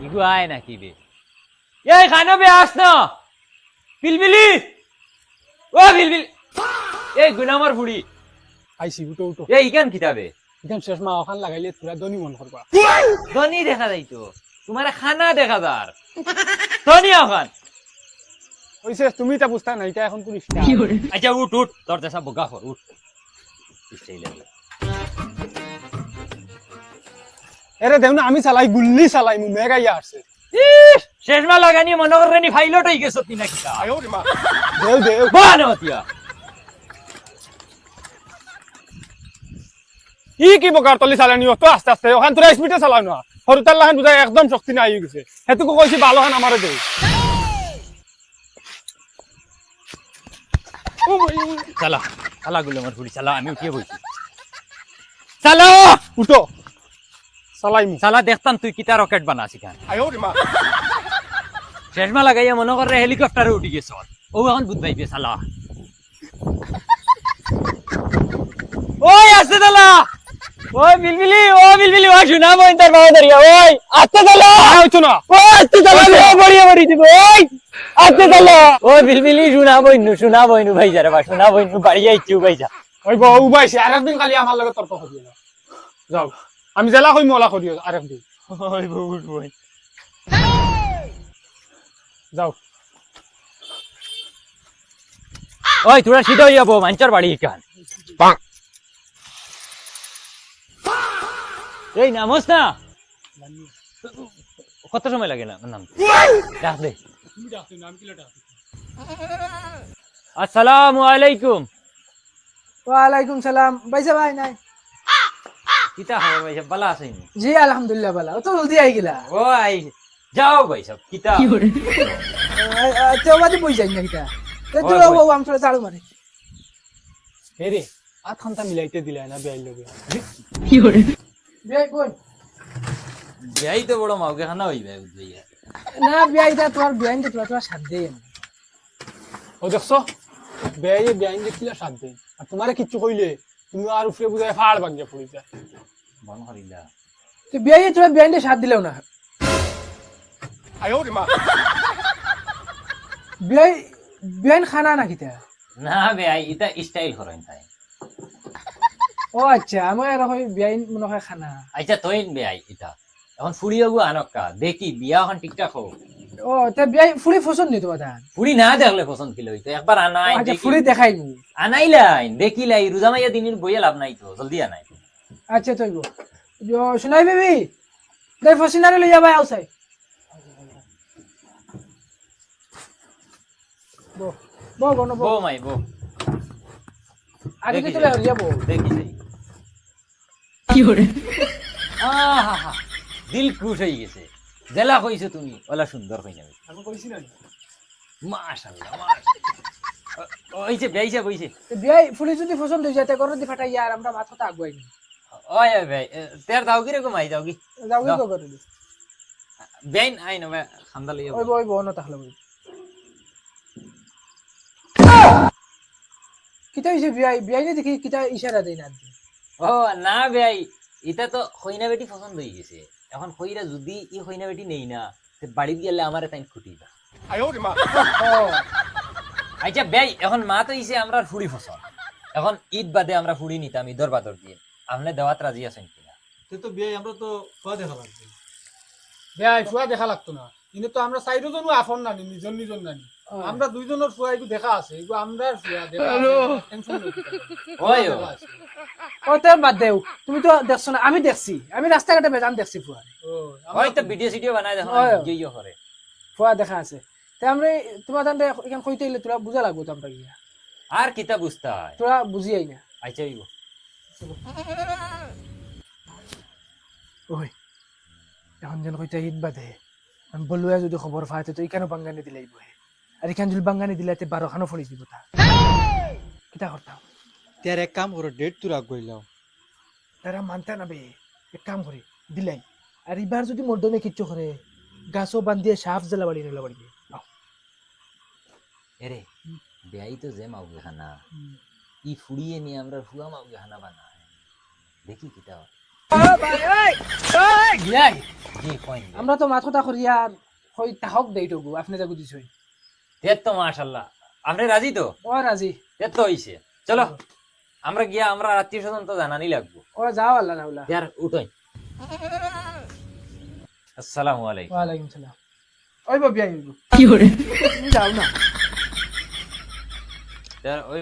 ইগু আয় নাকি বে এই খানো বে আস না বিলবিলি ও বিলবিল এই গুনামার বুড়ি আইসি উঠো উঠো এই ইকান কিতাবে এখান শেষ মা ওখান লাগাইলে তোরা দনি মন করবা ধনী দেখা যাইতো তোমার খানা দেখা যার ধনী ওখান ওইসে তুমি তা বুঝতা না এটা এখন পুলিশ আচ্ছা উঠ উঠ তোর দেশা বগা কর উঠ সেই লাগে এরে দেও না আমি চালাই গুল্লি চালাই মু মেগা ইয়া আসছে শেষমা লাগানি মনে করেনি ফাইলট হয়ে গেছো তিনা কিতা দেও দেও বানো তিয়া কি বকার তলি চালানি তো আস্তে আস্তে ওখান তোরা স্পিডে চালাও না হরতাল লাহান বুঝাই একদম শক্তি নাই হয়ে গেছে হেতুকো কইছি ভালো হান আমারে দেও চালা চালা গুলো আমার বুড়ি চালা আমি উঠিয়ে বইছি চালা উঠো চালাই মু চালা দেখতাম তুই কিতা রকেট বানাস এখান শেষমা লাগাইয়া মনে করে হেলিকপ্টারে উঠি গেছ ও এখন বুধ পাইবে চালা ওই আসতে চালা ওই বিলবিলি ও শুনা বই তার বাবা দাঁড়িয়ে ওই আসতে চালা হইতো না ও আসতে চালা বড়িয়ে বড়ি দিব ওই আসতে চালা ও বিলবিলি শুনা বইনু ভাই যারে বা শুনা বইনু বাড়ি যাইছি ভাই যা ওই বউ বাইছে আরেকদিন খালি আমার লগে তর্ক করিও না যাও আমি জেলা কই মলা করিও আরেকদিন ওই বহুত বই যাও ওই তোরা সিধা হইয়া বউ মাঞ্চার বাড়ি এখান এই নামস না কত সময় লাগে না নাম ডাক দে তুমি ডাকতে নাম কি লটা আসসালামু আলাইকুম ওয়ালাইকুম সালাম ভাইসা ভাই নাই কিতা হবে ভাই সব বালা আছেনি জি আলহামদুলিল্লাহ ভালো তো জলদি আই গেলা ও আই যাও ভাই সব কিতা তো বাদে বই যাই না কিটা তো তো ও আম তোরা চালু মারে হেরে আত খান্তা মিলাইতে দিলা না বেআই লগে বিয়াই কোন যাই তো বড় মাউকে খানা হইবে বুঝাইয়া না বিয়াইটা তোর বিয়াইন তো তোরা সাথ দেই ও দেখছো বেআই দেখিলা সাথ দেই আর তোমারে কিচ্ছু কইলে তুমি আর উপরে বুঝায় ফাড় ভাঙিয়া পড়ি যায় মন হরিলা তো বিয়াই তোরা বিয়াইনটা সাথ দিলেও না বিয়াই বিয়াইন খানা না কিটা না ভাই এটা স্টাইল করেন তাই ও আচ্ছা আমার আর হয় বিয়াইন মনে হয় খানা আচ্ছা তইন ভাই এটা এখন ফুড়ি হবো আনকা দেখি বিয়া এখন ঠিকঠাক হোক ও তা বিয়াই ফুলি পছন্দ নি তোমার দান ফুড়ি না দেখলে পছন্দ কিলো হইতো একবার আনাই আচ্ছা ফুলি দেখাই মু আনাইলাইন দেখিলাই রোজামাইয়া দিনের বইয়া লাভ নাই তো জলদি আনাই আচ্ছা তৈব শুনাই বেবি দেখ ফসিনারে লইয়া ভাই আউসাই বো বো গনো বো বো মাই বো আগে কি চলে যাবো দেখি যাই আহা দিল খুশ হয়ে গেছে জেলা কইছো তুমি ওলা সুন্দর কই যাবে আমি কইছি না মাশাআল্লাহ মাশাআল্লাহ ওইছে বেইছে বইছে বিয়াই ফুলি যদি পছন্দ হয়ে যায় তে করো দি ফাটাই আর আমরা মাথাটা আগুয়াই নি ওই ভাই তের দাও কি রকম আই যাও কি যাও কি করে দি বেইন আই না খান্দা লইয়া ওই বনো তাহলে বই কিতা হইছে বিয়াই নে দেখি কিতা ইশারা দেই না ও না ভাই এটা তো হইনা বেটি পছন্দ হয়ে গেছে এখন হইরা যদি ই হইনা বেটি নেই না তে বাড়ি গেলে আমারে তাই খুঁটি দা ও আচ্ছা ভাই এখন মা তো ইসে আমরা ফুড়ি ফসল এখন ঈদ বাদে আমরা ফুড়ি নিতাম ঈদর বাদর দিয়ে আপনি দেওয়াত রাজি আছেন কিনা তো বিয়ে আমরা তো ফুয়া দেখা লাগবে বিয়াই ফুয়া দেখা লাগতো না কিন্তু তো আমরা চাইরো জনও আফন নানি নিজন নানি আমরা দুইজনের ফুয়া এগু দেখা আছে এগু আমরার ফুয়া দেখা টেনশন নাই ওই ও তে বাদ দেও তুমি তো দেখছো না আমি দেখছি আমি রাস্তাঘাটে বেজান দেখছি ফুয়া ও ওই তো ভিডিও সিডিও বানাই দেখো ওই। গিয়ে করে ফুয়া দেখা আছে তে আমরা তোমার তান্তে এখান কইতে ইলে তোরা বুঝা লাগবো তো আমরা গিয়া আর কিতা বুঝতা হয় তোরা বুঝিয়াই না আচ্ছা হইব ওই এখন যেন কইতে ঈদ বাদে আমি বলুয়া যদি খবর পাইতে তো এখানে বাঙ্গানি দিলাই বহে আর এখান যদি বাঙ্গানি দিলাতে 12 খানো ফলি দিব তা কিতা করতাম त्यार एक काम करो डेट तुरा गइलाও তারা মানতে না বে এক কাম করে দিলাই আর এবার যদি মর্দনে কিচ্ছু করে গাছও বান্ধিয়ে সাফ জ্বালা বাড়ি নিলা বাড়ি এরে বেয়াই তো যে মাউগে খানা ই ফুড়িয়ে নিয়ে আমরা ফুয়া মাউগে খানা বানাই দেখি কিতা বিয়াই জি কইন আমরা তো মাথা করি আর কই তাহক দেই তো আপনি যা বুঝিছই এত তো মাশাআল্লাহ আপনি রাজি তো ও রাজি এত তো হইছে চলো আমরা গিয়া আমরা আত্মীয় স্বজন তো জানানি লাগবো ও যাও আল্লাহ নাউলা ইয়ার উঠোই আসসালামু আলাইকুম ওয়ালাইকুম সালাম ওই বিয়াই কি hore তুমি যাও না ইয়ার ওই